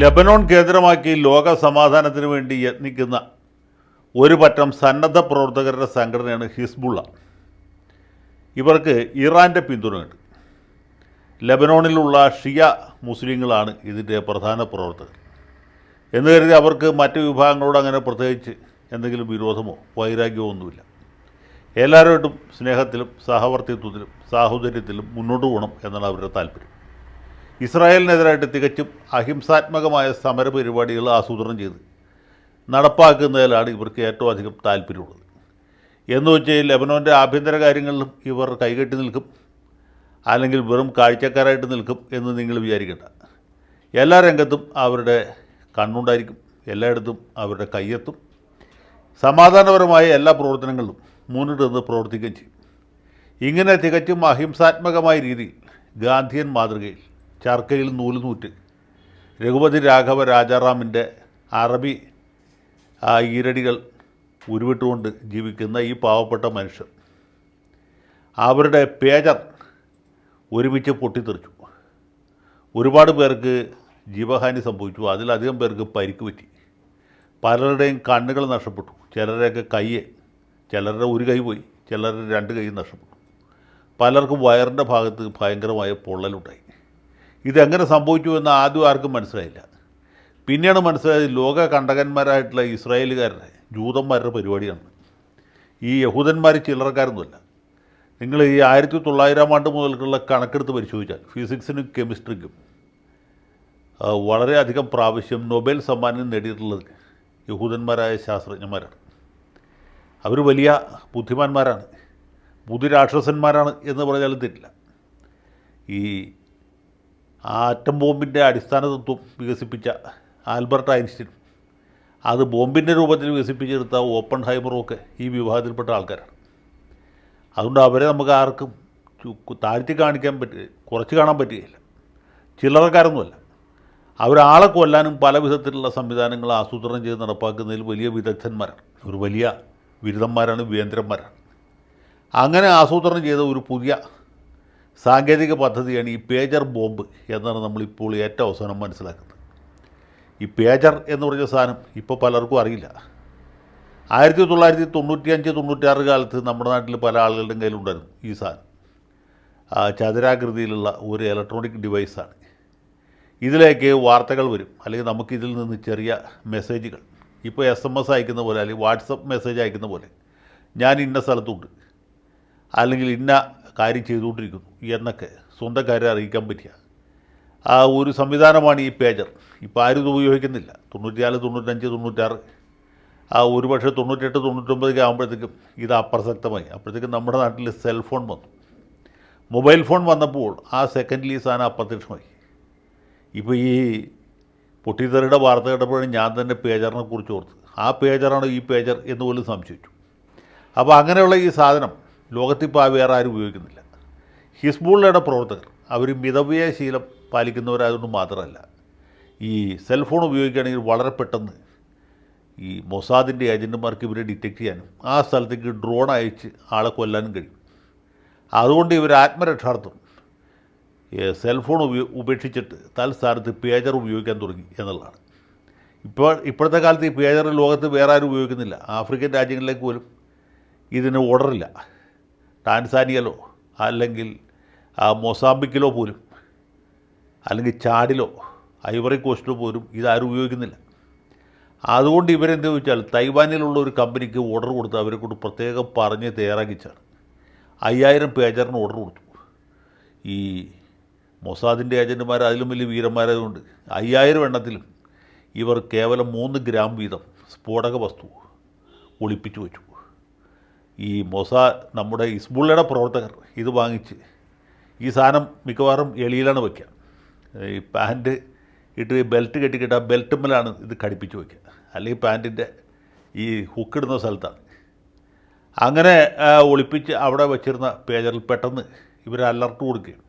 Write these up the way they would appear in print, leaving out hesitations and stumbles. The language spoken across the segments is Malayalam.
ലെബനോൺ കേന്ദ്രമാക്കി ലോക സമാധാനത്തിന് വേണ്ടി യത്നിക്കുന്ന ഒരു പറ്റം സന്നദ്ധ പ്രവർത്തകരുടെ സംഘടനയാണ് ഹിസ്ബുള്ള. ഇവർക്ക് ഇറാൻ്റെ പിന്തുണയുണ്ട്. ലെബനോണിലുള്ള ഷിയ മുസ്ലിങ്ങളാണ് ഇതിൻ്റെ പ്രധാന പ്രവർത്തകർ എന്ന് കരുതി അവർക്ക് മറ്റ് വിഭാഗങ്ങളോട് അങ്ങനെ പ്രത്യേകിച്ച് എന്തെങ്കിലും വിരോധമോ വൈരാഗ്യമോ ഒന്നുമില്ല. എല്ലാവരുമായിട്ടും സ്നേഹത്തിലും സഹവർത്തിത്വത്തിലും സാഹോദര്യത്തിലും മുന്നോട്ട് പോകണം എന്നാണ് അവരുടെ താല്പര്യം. ഇസ്രായേലിനെതിരായിട്ട് തികച്ചും അഹിംസാത്മകമായ സമര പരിപാടികൾ ആസൂത്രണം ചെയ്ത് നടപ്പാക്കുന്നതിലാണ് ഇവർക്ക് ഏറ്റവും അധികം താല്പര്യമുള്ളത്. എന്ന് വെച്ചാൽ ലെബനോൻ്റെ ആഭ്യന്തര കാര്യങ്ങളിലും ഇവർ കൈകെട്ടി നിൽക്കും, അല്ലെങ്കിൽ വെറും കാഴ്ചക്കാരായിട്ട് നിൽക്കും എന്ന് നിങ്ങൾ വിചാരിക്കേണ്ട. എല്ലാ രംഗത്തും അവരുടെ കണ്ണുണ്ടായിരിക്കും, എല്ലായിടത്തും അവരുടെ കയ്യെത്തും. സമാധാനപരമായ എല്ലാ പ്രവർത്തനങ്ങളിലും മുന്നിട്ട് നിന്ന് പ്രവർത്തിക്കുകയും ചെയ്യും. ഇങ്ങനെ തികച്ചും അഹിംസാത്മകമായ രീതിയിൽ ഗാന്ധിയൻ മാതൃകയിൽ ചർക്കയിൽ നൂലുനൂറ്റ് രഘുപതി രാഘവ രാജാറാമിൻ്റെ അറബി ഈരടികൾ ഉരുവിട്ടുകൊണ്ട് ജീവിക്കുന്ന ഈ പാവപ്പെട്ട മനുഷ്യർ അവരുടെ പേജർ ഒരുമിച്ച് പൊട്ടിത്തെറിച്ചു. ഒരുപാട് പേർക്ക് ജീവഹാനി സംഭവിച്ചു, അതിലധികം പേർക്ക് പരിക്ക് പറ്റി. പലരുടെയും കണ്ണുകൾ നഷ്ടപ്പെട്ടു, ചിലരുടെയൊക്കെ കയ്യ്, ചിലരുടെ ഒരു കൈ പോയി, ചിലരുടെ രണ്ട് കൈ നഷ്ടപ്പെട്ടു. പലർക്കും വയറിൻ്റെ ഭാഗത്ത് ഭയങ്കരമായ പൊള്ളലുണ്ടായി. ഇതെങ്ങനെ സംഭവിച്ചു എന്ന് ആദ്യം ആർക്കും മനസ്സിലായില്ല. പിന്നെയാണ് മനസ്സിലായത് ലോക കണ്ടകന്മാരായിട്ടുള്ള ഇസ്രായേലുകാരുടെ ജൂതന്മാരുടെ പരിപാടിയാണ്. ഈ യഹൂദന്മാർ ചില്ലറക്കാരൊന്നുമല്ല. നിങ്ങൾ ഈ 1900 ആണ്ട് മുതൽക്കുള്ള കണക്കെടുത്ത് പരിശോധിച്ചാൽ ഫിസിക്സിനും കെമിസ്ട്രിക്കും വളരെയധികം പ്രാവശ്യം നൊബേൽ സമ്മാനം നേടിയിട്ടുള്ളത് യഹൂദന്മാരായ ശാസ്ത്രജ്ഞന്മാരാണ്. അവർ വലിയ ബുദ്ധിമാന്മാരാണ്, ബുദ്ധിരാക്ഷസന്മാരാണ് എന്ന് പറഞ്ഞാലും തെറ്റില്ല. ഈ ആറ്റം ബോംബിൻ്റെ അടിസ്ഥാന തത്വം വികസിപ്പിച്ച ആൽബർട്ട് ഐൻസ്റ്റീൻ, അത് ബോംബിൻ്റെ രൂപത്തിൽ വികസിപ്പിച്ചെടുത്ത ഓപ്പൺഹൈമറും ഒക്കെ ഈ വിഭാഗത്തിൽപ്പെട്ട ആൾക്കാരാണ്. അതുകൊണ്ട് അവരെ നമുക്ക് ആർക്കും താഴ്ത്തി കാണിക്കാൻ കുറച്ച് കാണാൻ പറ്റുകയില്ല. ചില്ലറക്കാരൊന്നുമല്ല. അവരാളെ കൊല്ലാനും പല വിധത്തിലുള്ള സംവിധാനങ്ങൾ ആസൂത്രണം ചെയ്ത് നടപ്പാക്കുന്നതിൽ വലിയ വിദഗ്ധന്മാരാണ്, ഒരു വലിയ ബിരുദന്മാരാണ്, വീരന്മാരാണ്. അങ്ങനെ ആസൂത്രണം ചെയ്ത ഒരു പുതിയ സാങ്കേതിക പദ്ധതിയാണ് ഈ പേജർ ബോംബ് എന്നാണ് നമ്മളിപ്പോൾ ഏറ്റവും അവസാനം മനസ്സിലാക്കുന്നത്. ഈ പേജർ എന്ന് പറഞ്ഞ സാധനം ഇപ്പോൾ പലർക്കും അറിയില്ല. 1995-96 കാലത്ത് നമ്മുടെ നാട്ടിൽ പല ആളുകളുടെ കയ്യിലുണ്ടായിരുന്നു ഈ സാധനം. ചതുരാകൃതിയിലുള്ള ഒരു ഇലക്ട്രോണിക് ഡിവൈസാണ്. ഇതിലേക്ക് വാർത്തകൾ വരും, അല്ലെങ്കിൽ നമുക്കിതിൽ നിന്ന് ചെറിയ മെസ്സേജുകൾ, ഇപ്പോൾ SMS അയക്കുന്ന പോലെ അല്ലെങ്കിൽ വാട്സപ്പ് മെസ്സേജ് അയക്കുന്ന പോലെ, ഞാൻ ഇന്ന സ്ഥലത്തുണ്ട്, അല്ലെങ്കിൽ ഇന്ന കാര്യം ചെയ്തുകൊണ്ടിരിക്കുന്നു എന്നൊക്കെ സ്വന്തം കാര്യം അറിയിക്കാൻ പറ്റിയ ആ ഒരു സംവിധാനമാണ് ഈ പേജർ. ഇപ്പോൾ ആരും ഇത് ഉപയോഗിക്കുന്നില്ല. 94, 95, 96, ഒരു പക്ഷേ 98, 99 ആകുമ്പോഴത്തേക്കും ഇത് അപ്രസക്തമായി. അപ്പോഴത്തേക്കും നമ്മുടെ നാട്ടിൽ സെൽഫോൺ വന്നു, മൊബൈൽ ഫോൺ വന്നപ്പോൾ ആ സെക്കൻഡിൽ ഈ സാധനം അപ്രത്യക്ഷമായി. ഇപ്പോൾ ഈ പൊട്ടിത്തെറിയുടെ വാർത്ത കേട്ടപ്പോഴും ഞാൻ തന്നെ പേജറിനെ കുറിച്ച് ഓർത്ത്, ആ പേജറാണ് ഈ പേജർ എന്ന് പോലും സംശയിച്ചു. അപ്പോൾ അങ്ങനെയുള്ള ഈ സാധനം ലോകത്തിപ്പോൾ വേറെ ആരും ഉപയോഗിക്കുന്നില്ല. ഹിസ്ബുള്ളയുടെ പ്രവർത്തകർ അവർ മിതവ്യയ ശീലം പാലിക്കുന്നവരായതുകൊണ്ട് മാത്രമല്ല, ഈ സെൽഫോൺ ഉപയോഗിക്കുകയാണെങ്കിൽ വളരെ പെട്ടെന്ന് ഈ മൊസാദിൻ്റെ ഏജൻറ്റുമാർക്ക് ഇവരെ ഡിറ്റക്റ്റ് ചെയ്യാനും ആ സ്ഥലത്തേക്ക് ഡ്രോൺ അയച്ച് ആളെ കൊല്ലാനും കഴിയും. അതുകൊണ്ട് ഇവർ ആത്മരക്ഷാർത്ഥം സെൽഫോൺ ഉപേക്ഷിച്ചിട്ട് തൽസ്ഥാനത്ത് പേജർ ഉപയോഗിക്കാൻ തുടങ്ങി എന്നുള്ളതാണ്. ഇപ്പോഴത്തെ കാലത്ത് ഈ പേജർ ലോകത്ത് വേറെ ആരും ഉപയോഗിക്കുന്നില്ല. ആഫ്രിക്കൻ രാജ്യങ്ങളിലേക്ക് പോലും ഇതിന് ഓർഡറില്ല. ടാൻസാനിയയിലോ അല്ലെങ്കിൽ മൊസാംബിക്കിലോ പോലും, അല്ലെങ്കിൽ ചാഡിലോ ഐവറി കോസ്റ്റിലോ പോലും ഇതാരും ഉപയോഗിക്കുന്നില്ല. അതുകൊണ്ട് ഇവരെന്ത് ചോദിച്ചാൽ തൈവാനിലുള്ള ഒരു കമ്പനിക്ക് ഓർഡർ കൊടുത്ത് അവരെ കൊണ്ട് പ്രത്യേകം പറഞ്ഞ് തയ്യാറാക്കിച്ചാണ് 5000 പേജറിന് ഓർഡർ കൊടുത്തു. ഈ മൊസാദിൻ്റെ ഏജൻറ്റുമാർ അതിലും വലിയ വീരന്മാരായതുകൊണ്ട് 5000 എണ്ണത്തിലും ഇവർ കേവലം 3 ഗ്രാം വീതം സ്ഫോടക വസ്തു ഒളിപ്പിച്ചു വെച്ചു. ഈ നമ്മുടെ ഹിസ്ബുള്ളയുടെ പ്രവർത്തകർ ഇത് വാങ്ങിച്ച് ഈ സാധനം മിക്കവാറും എളിയിലാണ് വയ്ക്കുക. ഈ പാൻറ്റ് ഇട്ട് ബെൽറ്റ് കെട്ടിക്കിട്ട് ആ ബെൽറ്റുമ്മലാണ് ഇത് ഘടിപ്പിച്ച് വയ്ക്കുക, അല്ലെങ്കിൽ പാൻറ്റിൻ്റെ ഈ ഹുക്കിടുന്ന സ്ഥലത്താണ്. അങ്ങനെ ഒളിപ്പിച്ച് അവിടെ വച്ചിരുന്ന പേജറിൽ പെട്ടെന്ന് ഇവർ അലർട്ട് കൊടുക്കുകയും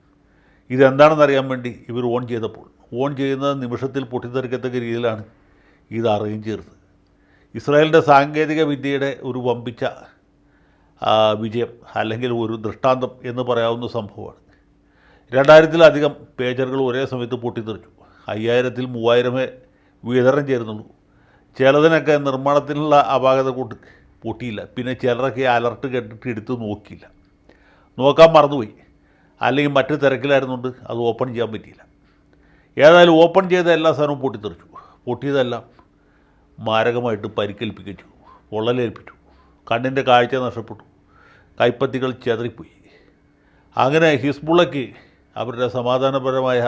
ഇതെന്താണെന്ന് അറിയാൻ വേണ്ടി ഇവർ ഓൺ ചെയ്തപ്പോൾ ഓൺ ചെയ്യുന്ന നിമിഷത്തിൽ പൊട്ടിത്തെറിക്കത്തക്ക രീതിയിലാണ് ഇത് അറേഞ്ച് ചെയ്തത്. ഇസ്രായേലിൻ്റെ സാങ്കേതിക വിദ്യയുടെ ഒരു വമ്പിച്ച വിജയം അല്ലെങ്കിൽ ഒരു ദൃഷ്ടാന്തം എന്ന് പറയാവുന്ന സംഭവമാണ്. 2000-ലധികം പേജറുകൾ ഒരേ സമയത്ത് പൊട്ടിത്തെറിച്ചു. 5000-ൽ 3000 വിതരണം ചെയ്യുന്നുള്ളൂ. ചിലതിനൊക്കെ നിർമ്മാണത്തിനുള്ള അപാകത കൊണ്ട് പൊട്ടിയില്ല. പിന്നെ ചിലരൊക്കെ അലർട്ട് കേട്ടിട്ട് എടുത്ത് നോക്കിയില്ല, നോക്കാൻ മറന്നുപോയി, അല്ലെങ്കിൽ മറ്റു തിരക്കിലായിരുന്നുകൊണ്ട് അത് ഓപ്പൺ ചെയ്യാൻ പറ്റിയില്ല. ഏതായാലും ഓപ്പൺ ചെയ്ത എല്ലാ സാധനവും പൊട്ടിത്തെറിച്ചു. പൊട്ടിയതെല്ലാം മാരകമായിട്ട് പരിക്കേൽപ്പിച്ചു, പൊള്ളലേൽപ്പിച്ചു, കണ്ണിൻ്റെ കാഴ്ച നഷ്ടപ്പെട്ടു, കൈപ്പത്തികൾ ചെതറിപ്പോയി. അങ്ങനെ ഹിസ്ബുള്ളയ്ക്ക് അവരുടെ സമാധാനപരമായ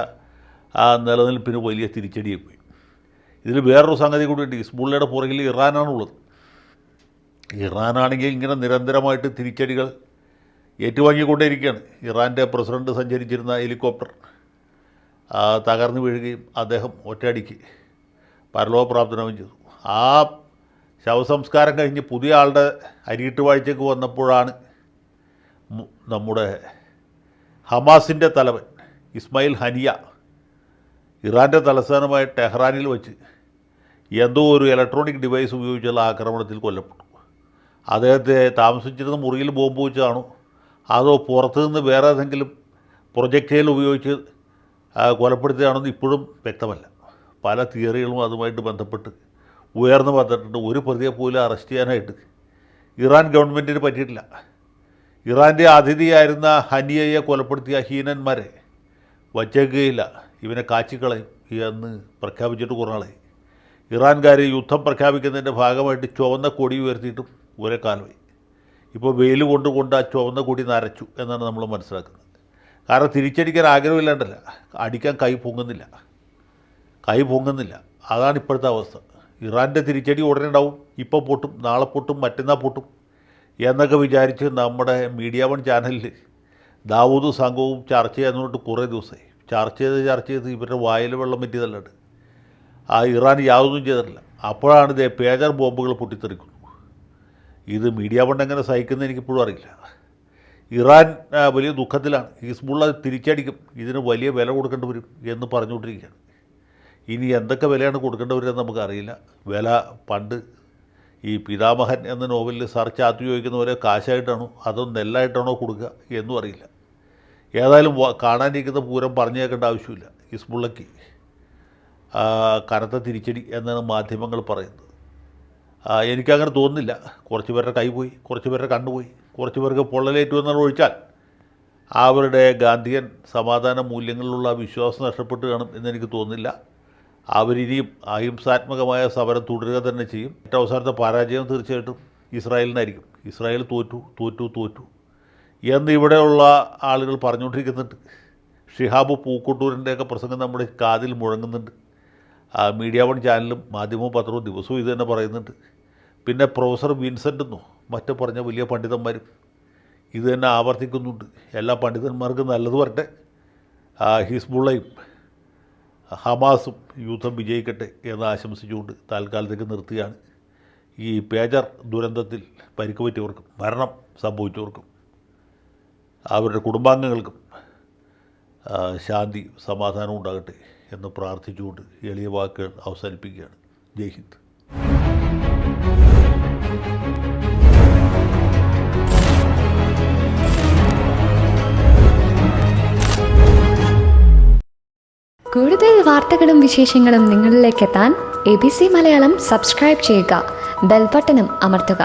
ആ നിലനിൽപ്പിന് വലിയ തിരിച്ചടിയെ പോയി. ഇതിൽ വേറൊരു സംഗതി കൂടിയുണ്ട്. ഹിസ്ബുള്ളയുടെ പുറകിൽ ഇറാനാണുള്ളത്. ഇറാനാണെങ്കിൽ ഇങ്ങനെ നിരന്തരമായിട്ട് തിരിച്ചടികൾ ഏറ്റുവാങ്ങിക്കൊണ്ടേയിരിക്കുകയാണ്. ഇറാൻ്റെ പ്രസിഡന്റ് സഞ്ചരിച്ചിരുന്ന ഹെലികോപ്റ്റർ തകർന്നു വീഴുകയും അദ്ദേഹം ഒറ്റയടിക്ക് പരലോകപ്രാപ്തനാവുകയും ചെയ്തു. ആ ശവസംസ്കാരം കഴിഞ്ഞ് പുതിയ ആളുടെ അരിയിട്ട് വാഴ്ചയ്ക്ക് വന്നപ്പോഴാണ് നമ്മുടെ ഹമാസിൻ്റെ തലവൻ ഇസ്മായിൽ ഹനിയ ഇറാൻ്റെ തലസ്ഥാനമായ ടെഹ്റാനിൽ വെച്ച് എന്തോ ഒരു ഇലക്ട്രോണിക് ഡിവൈസ് ഉപയോഗിച്ചുള്ള ആക്രമണത്തിൽ കൊല്ലപ്പെട്ടു. അദ്ദേഹത്തെ താമസിച്ചിരുന്ന മുറിയിൽ ബോംബ് വെച്ചതാണോ അതോ പുറത്തുനിന്ന് വേറെ ഏതെങ്കിലും പ്രൊജക്റ്റൈൽ ഉപയോഗിച്ച് കൊലപ്പെടുത്തിയതാണെന്ന് ഇപ്പോഴും വ്യക്തമല്ല. പല തിയറികളും അതുമായിട്ട് ബന്ധപ്പെട്ട് ഉയർന്നു വന്നിട്ടുണ്ട്. ഒരു പ്രതിയെ പോലും അറസ്റ്റ് ചെയ്യാനായിട്ട് ഇറാൻ ഗവൺമെൻറ്റിന് പറ്റിയിട്ടില്ല. ഇറാൻ്റെ അതിഥിയായിരുന്ന ഹനിയയെ കൊലപ്പെടുത്തിയ ഹീനന്മാരെ വച്ചേക്കുകയില്ല, ഇവനെ കാച്ചിക്കളയും എന്ന് പ്രഖ്യാപിച്ചിട്ട് കുറേ നാളായി. ഇറാൻകാർ യുദ്ധം പ്രഖ്യാപിക്കുന്നതിൻ്റെ ഭാഗമായിട്ട് ചുവന്ന കൊടി ഉയർത്തിയിട്ടും ഒരേ കാലമായി. ഇപ്പോൾ വെയിൽ കൊണ്ട് ആ ചുവന്ന കൊടി നരച്ചു എന്നാണ് നമ്മൾ മനസ്സിലാക്കുന്നത്. കാരണം തിരിച്ചടിക്കാൻ ആഗ്രഹമില്ലാണ്ടല്ല, അടിക്കാൻ കൈ പൊങ്ങുന്നില്ല. അതാണ് ഇപ്പോഴത്തെ അവസ്ഥ. ഇറാൻ്റെ തിരിച്ചടി ഉടനെ ഉണ്ടാവും. ഇപ്പോൾ പൊട്ടും, നാളെ പൊട്ടും, മറ്റന്നാൾ പൊട്ടും എന്നൊക്കെ വിചാരിച്ച് നമ്മുടെ മീഡിയ വൺ ചാനലിൽ ദാവൂദ് സംഘവും ചർച്ച ചെയ്യാൻ കുറേ ദിവസമായി. ചർച്ച ചെയ്ത് ഇവരുടെ വായിൽ വെള്ളം പറ്റിയതല്ലാണ്ട് ആ ഇറാൻ യാതൊന്നും ചെയ്തിട്ടില്ല. അപ്പോഴാണ് ഇതേ പേജർ ബോംബുകൾ പൊട്ടിത്തെറിക്കുന്നു. ഇത് മീഡിയ വൺ എങ്ങനെ സഹിക്കുന്നത് എനിക്കിപ്പോഴും അറിയില്ല. ഇറാൻ വലിയ ദുഃഖത്തിലാണ്. ഹിസ്ബുള്ള തിരിച്ചടിക്കും, ഇതിന് വലിയ വില കൊടുക്കേണ്ടി വരും എന്ന് പറഞ്ഞുകൊണ്ടിരിക്കുകയാണ്. ഇനി എന്തൊക്കെ വിലയാണ് കൊടുക്കേണ്ടവരെന്ന് നമുക്കറിയില്ല. വില പണ്ട് ഈ പിതാമഹൻ എന്ന നോവലിൽ സർ ചാത്തു ചോദിക്കുന്ന പോലെ കാശായിട്ടാണോ അതോ നെല്ലായിട്ടാണോ കൊടുക്കുക എന്നും അറിയില്ല. ഏതായാലും കാണാനിരിക്കുന്ന പൂരം പറഞ്ഞു കേൾക്കേണ്ട ആവശ്യമില്ല. ഹിസ്ബുള്ളയ്ക്ക് കനത്ത തിരിച്ചടി എന്നാണ് മാധ്യമങ്ങൾ പറയുന്നത്. എനിക്കങ്ങനെ തോന്നുന്നില്ല. കുറച്ച് പേരുടെ കൈ പോയി, കുറച്ച് പേരുടെ കണ്ണുപോയി, കുറച്ച് പേർക്ക് പൊള്ളലേറ്റു എന്നാണ് ഒഴിച്ചാൽ അവരുടെ ഗാന്ധിയൻ സമാധാന മൂല്യങ്ങളിലുള്ള വിശ്വാസം നഷ്ടപ്പെട്ട് കാണും എന്നെനിക്ക് തോന്നുന്നില്ല. അവരിനിയും അഹിംസാത്മകമായ സമരം തുടരുക തന്നെ ചെയ്യും. ഏറ്റവും അവസാനത്തെ പരാജയം തീർച്ചയായിട്ടും ഇസ്രായേലിനായിരിക്കും. ഇസ്രായേൽ തോറ്റു എന്ന് ഇവിടെയുള്ള ആളുകൾ പറഞ്ഞുകൊണ്ടിരിക്കുന്നുണ്ട്. ഷിഹാബ് പൂക്കോട്ടൂരിൻ്റെയൊക്കെ പ്രസംഗം നമ്മുടെ കാതിൽ മുഴങ്ങുന്നുണ്ട്. മീഡിയ വൺ ചാനലും മാധ്യമവും പത്രവും ദിവസവും ഇത് തന്നെ പറയുന്നുണ്ട്. പിന്നെ പ്രൊഫസർ വിൻസെൻ്റ് എന്നോ മറ്റു പറഞ്ഞ വലിയ പണ്ഡിതന്മാരും ഇത് തന്നെ ആവർത്തിക്കുന്നുണ്ട്. എല്ലാ പണ്ഡിതന്മാർക്കും നല്ലത് വരട്ടെ, ഹിസ്ബുള്ളയും ഹമാസും യുദ്ധം വിജയിക്കട്ടെ എന്ന് ആശംസിച്ചുകൊണ്ട് തൽക്കാലത്തേക്ക് നിർത്തുകയാണ്. ഈ പേജർ ദുരന്തത്തിൽ പരിക്ക് പറ്റിയവർക്കും മരണം സംഭവിച്ചവർക്കും അവരുടെ കുടുംബാംഗങ്ങൾക്കും ശാന്തി സമാധാനം ഉണ്ടാകട്ടെ എന്ന് പ്രാർത്ഥിച്ചുകൊണ്ട് എളിയ വാക്കുകൾ അവസാനിപ്പിക്കുകയാണ്. ജയ് ഹിന്ദ്. കൂടുതൽ വാർത്തകളും വിശേഷങ്ങളും നിങ്ങളിലേക്ക് എത്താൻ ABC മലയാളം സബ്സ്ക്രൈബ് ചെയ്യുക, ബെൽ ബട്ടണും അമർത്തുക.